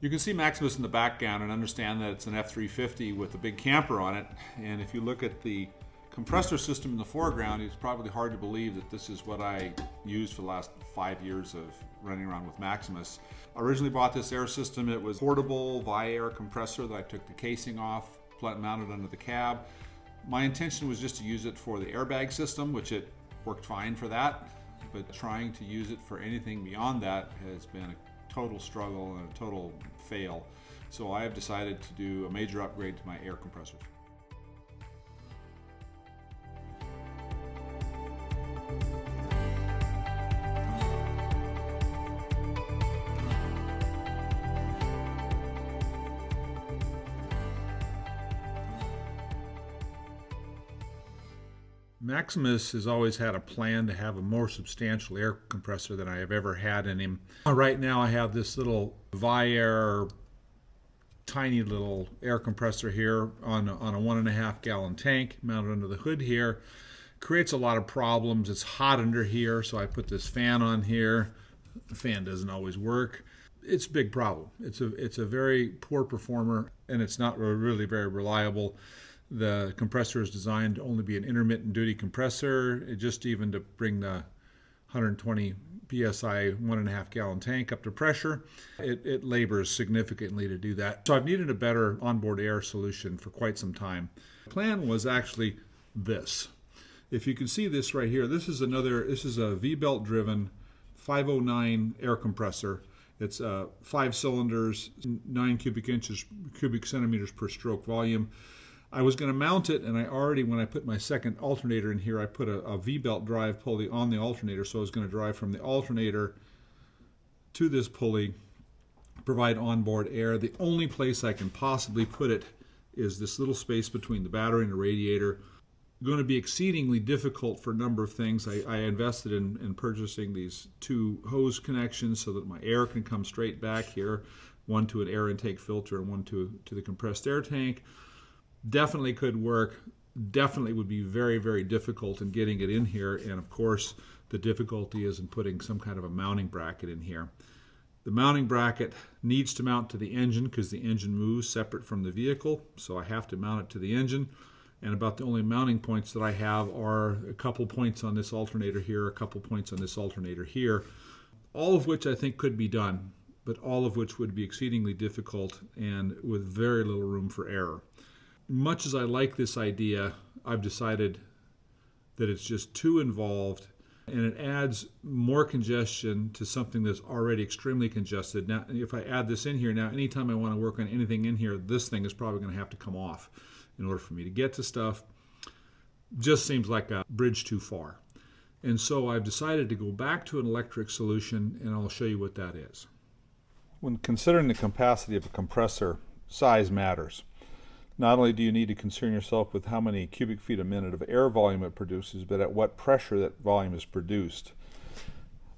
You can see Maximus in the background and understand that it's an F-350 with a big camper on it. And if you look at the compressor system in the foreground, it's probably hard to believe that this is what I used for the last 5 years of running around with Maximus. I originally bought this air system. It was portable via air compressor that I took the casing off, mounted under the cab. My intention was just to use it for the airbag system, which it worked fine for that. But trying to use it for anything beyond that has been a total struggle and a total fail. So I have decided to do a major upgrade to my air compressors. Maximus has always had a plan to have a more substantial air compressor than I have ever had in him. Right now I have this little Viair tiny little air compressor here on a 1.5 gallon tank mounted under the hood here. Creates a lot of problems. It's hot under here, so I put this fan on here. The fan doesn't always work. It's a big problem. It's a very poor performer, and it's not really very reliable. The compressor is designed to only be an intermittent duty compressor, just even to bring the 120 psi 1.5 gallon tank up to pressure. It labors significantly to do that. So I've needed a better onboard air solution for quite some time. The plan was actually this. If you can see this right here, this is a V-belt driven 509 air compressor. It's 5 cylinders, 9 cubic centimeters per stroke volume. I was going to mount it, and when I put my second alternator in here, I put a V-belt drive pulley on the alternator, so I was going to drive from the alternator to this pulley, provide onboard air. The only place I can possibly put it is this little space between the battery and the radiator. Going to be exceedingly difficult for a number of things. I invested in purchasing these 2 hose connections so that my air can come straight back here, one to an air intake filter and one to the compressed air tank. Definitely could work, definitely would be very, very difficult in getting it in here, and of course the difficulty is in putting some kind of a mounting bracket in here. The mounting bracket needs to mount to the engine because the engine moves separate from the vehicle, so I have to mount it to the engine, and about the only mounting points that I have are a couple points on this alternator here, a couple points on this alternator here, all of which I think could be done, but all of which would be exceedingly difficult and with very little room for error. Much as I like this idea, I've decided that it's just too involved and it adds more congestion to something that's already extremely congested. Now, if I add this in here, now anytime I want to work on anything in here, this thing is probably going to have to come off in order for me to get to stuff. Just seems like a bridge too far. And so I've decided to go back to an electric solution, and I'll show you what that is. When considering the capacity of a compressor, size matters. Not only do you need to concern yourself with how many cubic feet a minute of air volume it produces, but at what pressure that volume is produced.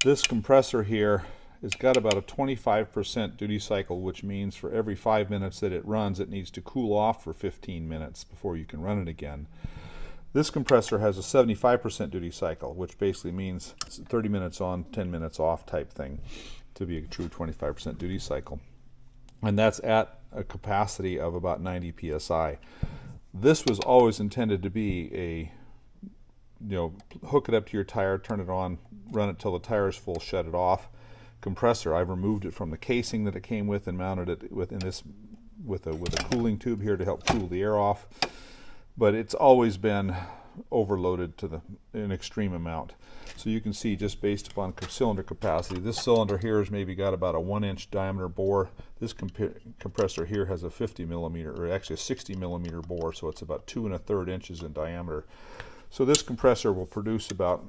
This compressor here has got about a 25% duty cycle, which means for every 5 minutes that it runs, it needs to cool off for 15 minutes before you can run it again. This compressor has a 75% duty cycle, which basically means 30 minutes on, 10 minutes off type thing to be a true 25% duty cycle. And that's at a capacity of about 90 psi. This was always intended to be hook it up to your tire, turn it on, run it till the tire is full, shut it off. Compressor, I've removed it from the casing that it came with and mounted it with a cooling tube here to help cool the air off. But it's always been overloaded to an extreme amount. So you can see, just based upon cylinder capacity, this cylinder here has maybe got about a 1-inch diameter bore. This compressor here has a 50 millimeter, or actually a 60 millimeter bore, so it's about 2 1/3 inches in diameter. So this compressor will produce about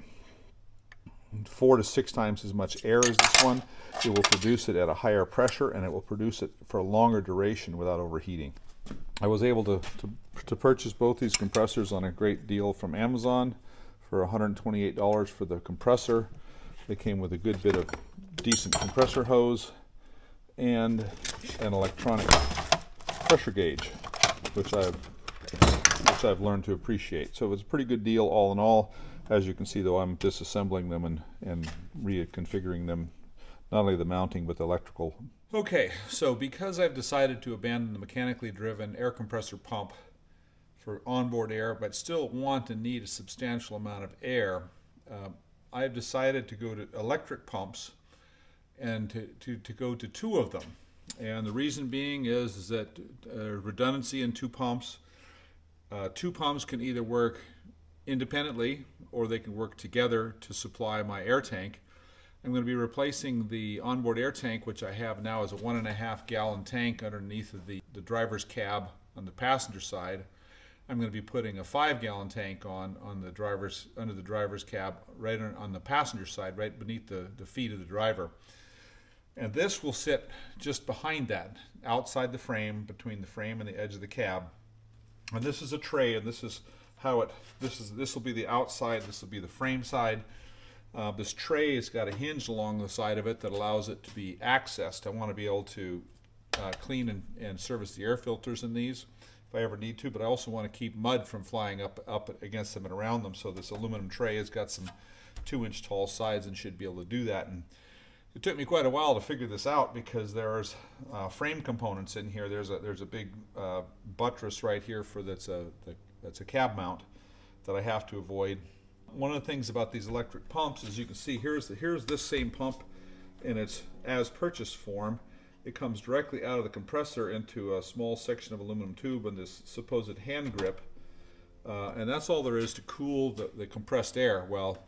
4 to 6 times as much air as this one. It will produce it at a higher pressure, and it will produce it for a longer duration without overheating. I was able to purchase both these compressors on a great deal from Amazon for $128 for the compressor. They came with a good bit of decent compressor hose and an electronic pressure gauge, which I've learned to appreciate. So it was a pretty good deal all in all. As you can see, though, I'm disassembling them and reconfiguring them not only the mounting but the electrical. Okay, so because I've decided to abandon the mechanically driven air compressor pump for onboard air, but still want and need a substantial amount of air, I've decided to go to electric pumps and to go to 2 of them. And the reason being is that redundancy in 2 pumps. 2 pumps can either work independently or they can work together to supply my air tank. I'm going to be replacing the onboard air tank, which I have now as a 1.5 gallon tank underneath of the driver's cab on the passenger side. I'm going to be putting a 5 gallon tank on the under the driver's cab, right on the passenger side, right beneath the feet of the driver. And this will sit just behind that, outside the frame, between the frame and the edge of the cab. And this is a tray, and this is how this will be the outside, this will be the frame side. This tray has got a hinge along the side of it that allows it to be accessed. I want to be able to clean and service the air filters in these if I ever need to, but I also want to keep mud from flying up against them and around them. So this aluminum tray has got some 2-inch tall sides and should be able to do that. And it took me quite a while to figure this out because there's frame components in here. There's a big buttress right here that's a cab mount that I have to avoid. One of the things about these electric pumps, as you can see, here's this same pump in its as purchased form. It comes directly out of the compressor into a small section of aluminum tube and this supposed hand grip, and that's all there is to cool the compressed air. Well,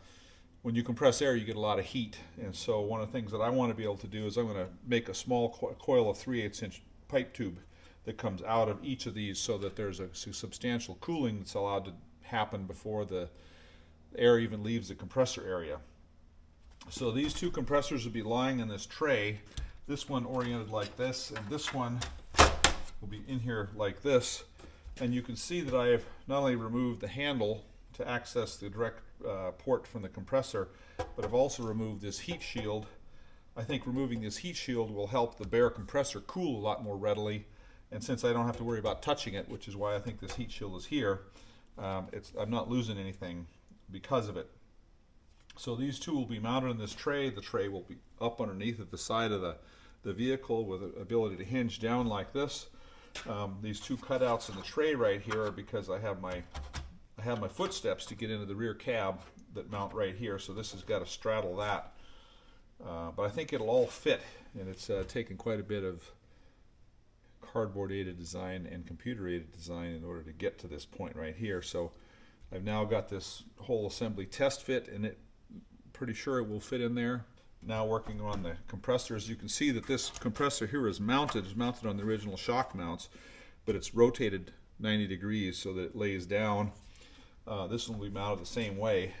when you compress air, you get a lot of heat, and so one of the things that I want to be able to do is I'm going to make a small coil of 3/8 inch pipe tube that comes out of each of these so that there's a substantial cooling that's allowed to happen before the air even leaves the compressor area. So these 2 compressors will be lying in this tray, this one oriented like this, and this one will be in here like this. And you can see that I have not only removed the handle to access the direct port from the compressor, but I've also removed this heat shield. I think removing this heat shield will help the bare compressor cool a lot more readily, and since I don't have to worry about touching it, which is why I think this heat shield is here, I'm not losing anything because of it. So these 2 will be mounted in this tray. The tray will be up underneath at the side of the vehicle with the ability to hinge down like this. These 2 cutouts in the tray right here are because I have my footsteps to get into the rear cab that mount right here, so this has got to straddle that. But I think it'll all fit, and it's taken quite a bit of cardboard aided design and computer aided design in order to get to this point right here. So I've now got this whole assembly test fit, and it pretty sure it will fit in there. Now working on the compressors, you can see that this compressor here is mounted on the original shock mounts, but it's rotated 90 degrees so that it lays down. This one will be mounted the same way,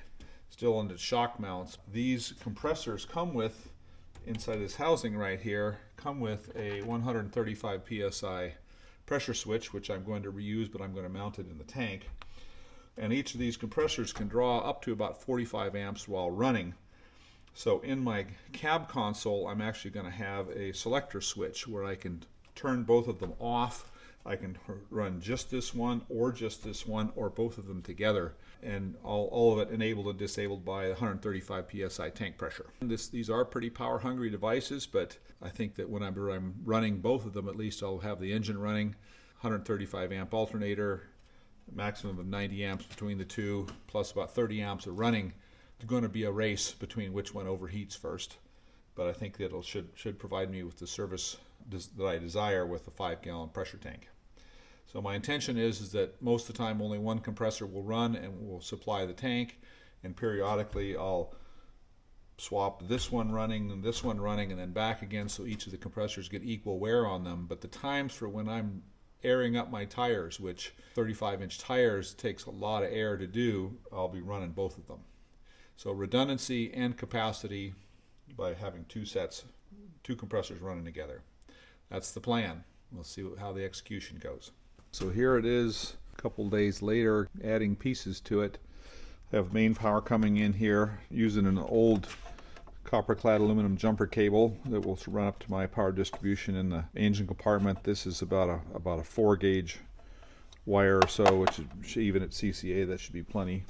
still on the shock mounts. These compressors come with, inside this housing right here, come with a 135 psi pressure switch, which I'm going to reuse, but I'm going to mount it in the tank. And each of these compressors can draw up to about 45 amps while running. So in my cab console, I'm actually going to have a selector switch where I can turn both of them off. I can run just this one or both of them together, and all of it enabled and disabled by 135 psi tank pressure. These are pretty power hungry devices, but I think that when I'm running both of them, at least I'll have the engine running, 135 amp alternator, maximum of 90 amps between the 2, plus about 30 amps of running. It's going to be a race between which one overheats first, but I think that it should provide me with the service that I desire with the 5 gallon pressure tank. So my intention is that most of the time only one compressor will run and will supply the tank, and periodically I'll swap this one running and this one running and then back again, so each of the compressors get equal wear on them. But the times for when I'm airing up my tires, which 35-inch tires takes a lot of air to do, I'll be running both of them. So redundancy and capacity by having 2 compressors running together. That's the plan. We'll see how the execution goes. So here it is, a couple days later, adding pieces to it. I have main power coming in here using an old copper-clad aluminum jumper cable that will run up to my power distribution in the engine compartment. This is about a 4-gauge wire or so, which is, even at CCA, that should be plenty.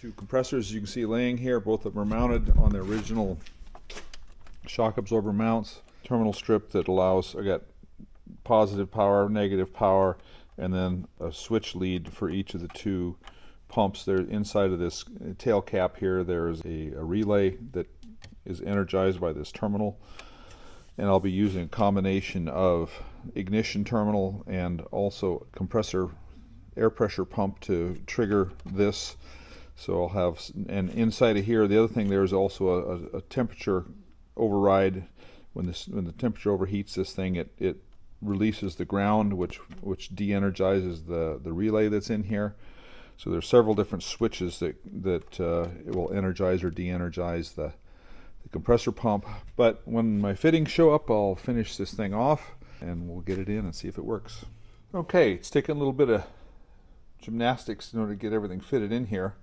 2 compressors you can see laying here, both of them are mounted on the original shock absorber mounts, terminal strip that allows, I got positive power, negative power, and then a switch lead for each of the two pumps. There inside of this tail cap here, there's a relay that is energized by this terminal, and I'll be using a combination of ignition terminal and also compressor air pressure pump to trigger this. So I'll have, and inside of here, the other thing, there's also a temperature override. When the temperature overheats this thing, it releases the ground, which de-energizes the relay that's in here. So there's several different switches that it will energize or de-energize the compressor pump. But when my fittings show up, I'll finish this thing off and we'll get it in and see if it works. Okay, it's taken a little bit of gymnastics in order to get everything fitted in here.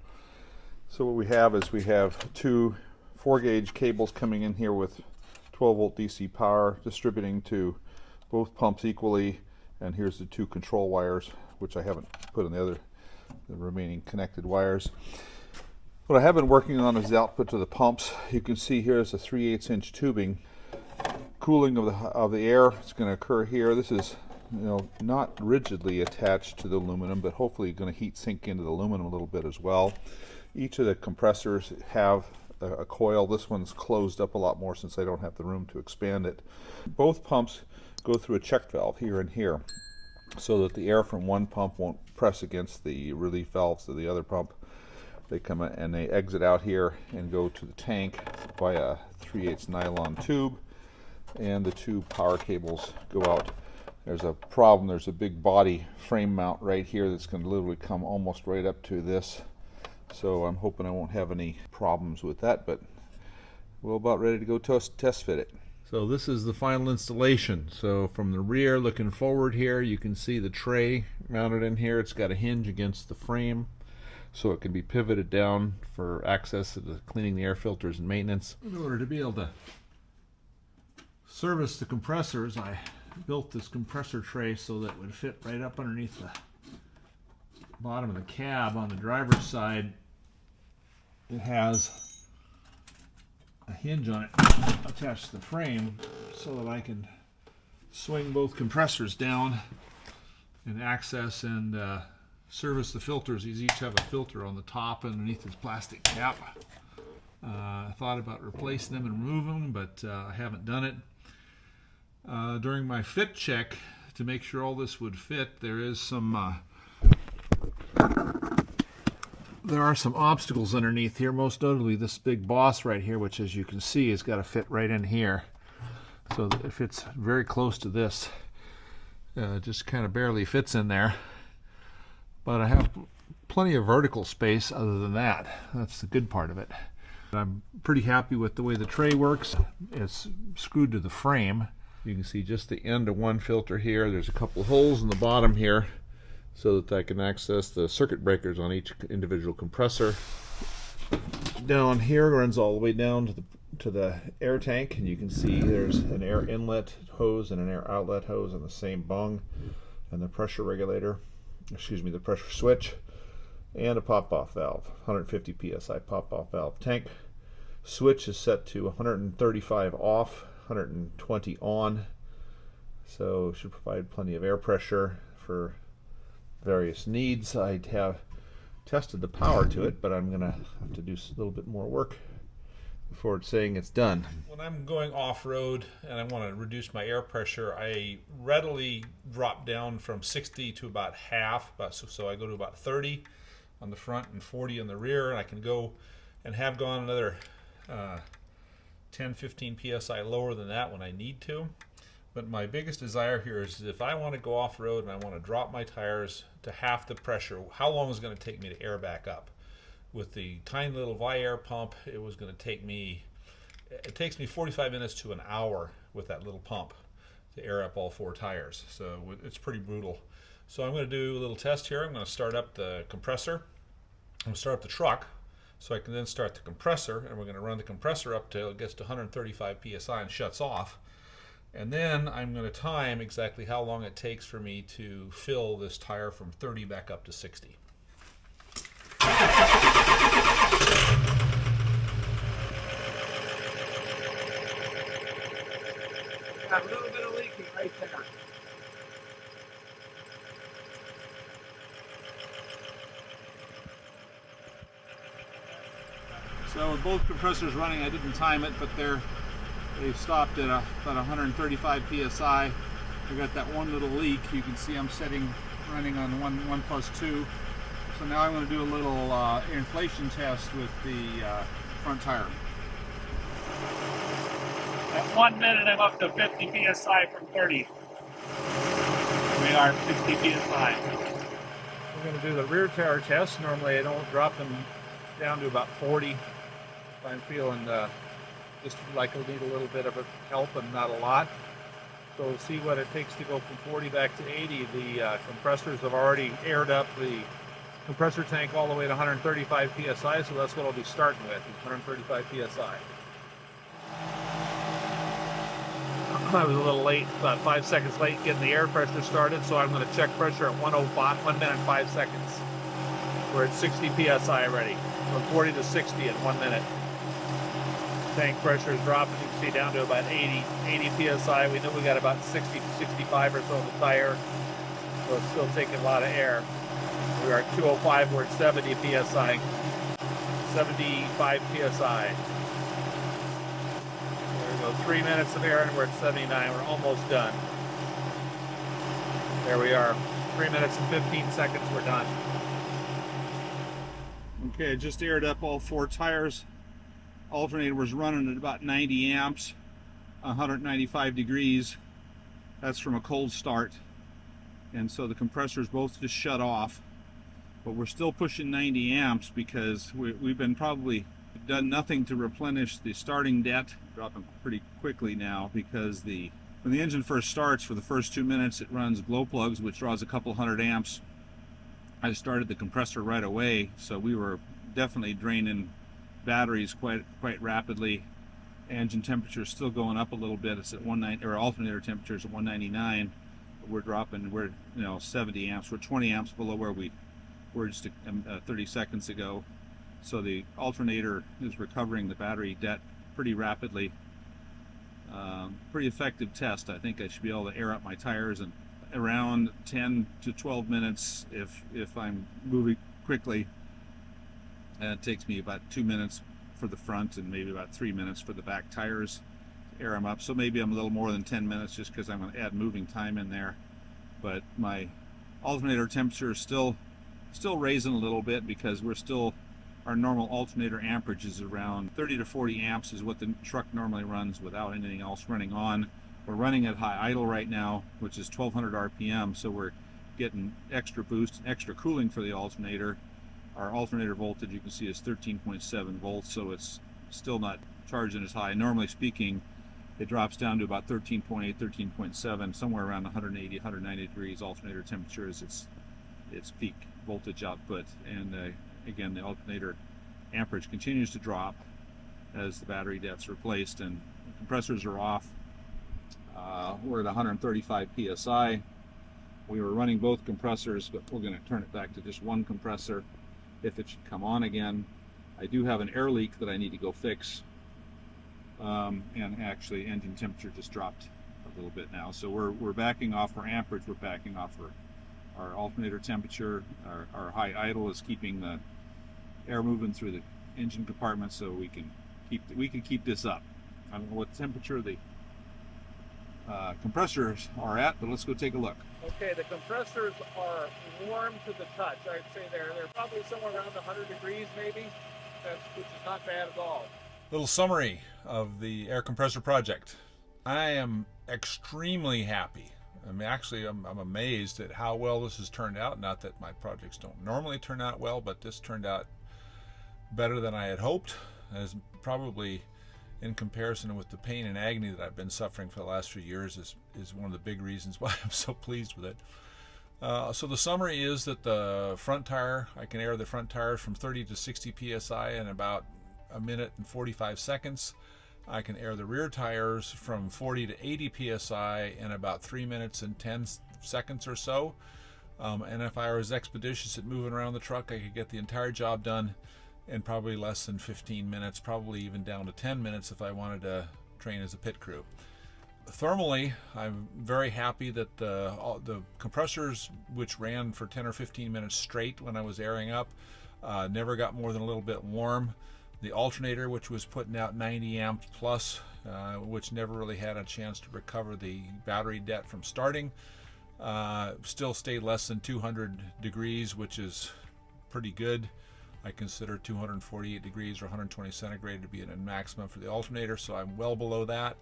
So what we have is we have two 4-gauge cables coming in here with 12 volt DC power distributing to both pumps equally, and here's the two control wires, which I haven't put in the remaining connected wires. What I have been working on is the output to the pumps. You can see here is a 3/8 inch tubing. Cooling of the air is going to occur here. This is, not rigidly attached to the aluminum, but hopefully going to heat sink into the aluminum a little bit as well. Each of the compressors have a coil. This one's closed up a lot more since I don't have the room to expand it. Both pumps go through a check valve here and here, so that the air from one pump won't press against the relief valves of the other pump. They come in and they exit out here and go to the tank via a 3/8 nylon tube, and the two power cables go out. There's a problem. There's a big body frame mount right here that's going to literally come almost right up to this. So I'm hoping I won't have any problems with that, but we're about ready to go test fit it. So this is the final installation. So from the rear looking forward here, you can see the tray mounted in here. It's got a hinge against the frame, so it can be pivoted down for access to cleaning the air filters and maintenance. In order to be able to service the compressors, I built this compressor tray so that it would fit right up underneath the bottom of the cab. On the driver's side, it has a hinge on it attached to the frame so that I can swing both compressors down and access and service the filters. These each have a filter on the top underneath this plastic cap. I thought about replacing them and removing them, but I haven't done it. During my fit check to make sure all this would fit, there are some obstacles underneath here, most notably this big boss right here, which, as you can see, has got to fit right in here. So that it fits very close to this. Just kind of barely fits in there. But I have plenty of vertical space other than that. That's the good part of it. I'm pretty happy with the way the tray works. It's screwed to the frame. You can see just the end of one filter here. There's a couple holes in the bottom here so that I can access the circuit breakers on each individual compressor. Down here runs all the way down to the air tank, and you can see there's an air inlet hose and an air outlet hose on the same bung, and the pressure regulator, the pressure switch, and a pop-off valve, 150 psi pop-off valve. Tank switch is set to 135 off, 120 on, so it should provide plenty of air pressure for various needs. I have tested the power to it, but I'm going to have to do a little bit more work before it's saying it's done. When I'm going off-road and I want to reduce my air pressure, I readily drop down from 60 to about half, so I go to about 30 on the front and 40 on the rear, and I can go and have gone another 10-15 psi lower than that when I need to. But my biggest desire here is if I want to go off-road and I want to drop my tires to half the pressure, how long is it going to take me to air back up? With the tiny little Viair pump, it takes me 45 minutes to an hour with that little pump to air up all 4 tires. So it's pretty brutal. So I'm going to do a little test here. I'm going to start up the compressor. I'm going to start up the truck so I can then start the compressor, and we're going to run the compressor up till it gets to 135 psi and shuts off. And then I'm going to time exactly how long it takes for me to fill this tire from 30 back up to 60. got a little bit of leaking right there. So with both compressors running, I didn't time it, but they've stopped at about 135 psi. I got that one little leak. You can see I'm running on 1+2. So now I'm going to do a little inflation test with the front tire. At 1 minute, I'm up to 50 psi from 30. We are 60 psi. We're going to do the rear tire test. Normally I don't drop them down to about 40. If I'm feeling just like I'll need a little bit of help and not a lot. So we'll see what it takes to go from 40 back to 80. The compressors have already aired up the compressor tank all the way to 135 psi, so that's what I'll be starting with, is 135 psi. I was a little late, about 5 seconds late getting the air pressure started, so I'm going to check pressure at 105, 1 minute 5 seconds. We're at 60 psi already, from 40 to 60 in 1 minute. Tank pressure is dropping, you can see down to about 80 psi. We know we got about 60 to 65 or so in the tire, so it's still taking a lot of air. We are at 205, we're at 70 psi, 75 psi. There we go, 3 minutes of air and we're at 79, we're almost done. There we are, 3 minutes and 15 seconds, we're done. Okay, I just aired up all 4 tires. Alternator was running at about 90 amps, 195 degrees. That's from a cold start. And so the compressors both just shut off. But we're still pushing 90 amps because we've been probably done nothing to replenish the starting debt. Dropping pretty quickly now because when the engine first starts, for the first 2 minutes it runs glow plugs, which draws a couple hundred amps. I started the compressor right away, so we were definitely draining batteries quite rapidly. Engine temperature is still going up a little bit. It's at 190, or alternator temperature is at 199. We're dropping, we're 70 amps. We're 20 amps below where we were just 30 seconds ago. So the alternator is recovering the battery debt pretty rapidly. Pretty effective test. I think I should be able to air up my tires in around 10 to 12 minutes if I'm moving quickly. And it takes me about 2 minutes for the front and maybe about 3 minutes for the back tires to air them up. So maybe I'm a little more than 10 minutes just because I'm going to add moving time in there. But my alternator temperature is still raising a little bit because our normal alternator amperage is around 30 to 40 amps is what the truck normally runs without anything else running on. We're running at high idle right now, which is 1200 RPM, so we're getting extra boost and extra cooling for the alternator. Our alternator voltage, you can see, is 13.7 volts, so it's still not charging as high. Normally speaking, it drops down to about 13.8, 13.7, somewhere around 180, 190 degrees alternator temperature is its peak voltage output. And again, the alternator amperage continues to drop as the battery debt's replaced and the compressors are off. We're at 135 psi. We were running both compressors, but we're going to turn it back to just one compressor if it should come on again. I do have an air leak that I need to go fix, and actually engine temperature just dropped a little bit now, so we're backing off our amperage, we're backing off our alternator temperature. Our high idle is keeping the air moving through the engine compartment, so we can keep this up. I don't know what temperature the compressors are at, but let's go take a look. Okay, the compressors are warm to the touch. I'd say they're probably somewhere around 100 degrees maybe, which is not bad at all. Little summary of the air compressor project. I am extremely happy. I'm amazed at how well this has turned out. Not that my projects don't normally turn out well, but this turned out better than I had hoped. As probably in comparison with the pain and agony that I've been suffering for the last few years is one of the big reasons why I'm so pleased with it. So the summary is that the front tire, I can air the front tires from 30 to 60 psi in about 1 minute and 45 seconds. I can air the rear tires from 40 to 80 psi in about 3 minutes and 10 seconds or so. And if I was expeditious at moving around the truck, I could get the entire job done in probably less than 15 minutes, probably even down to 10 minutes if I wanted to train as a pit crew. Thermally, I'm very happy that the compressors, which ran for 10 or 15 minutes straight when I was airing up, never got more than a little bit warm. The alternator, which was putting out 90 amps plus, which never really had a chance to recover the battery debt from starting, still stayed less than 200 degrees, which is pretty good. I consider 248 degrees or 120 centigrade to be a maximum for the alternator, so I'm well below that.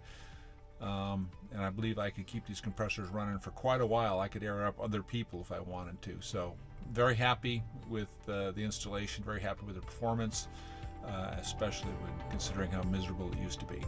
And I believe I could keep these compressors running for quite a while. I could air up other people if I wanted to. So very happy with the installation, very happy with the performance, especially when considering how miserable it used to be.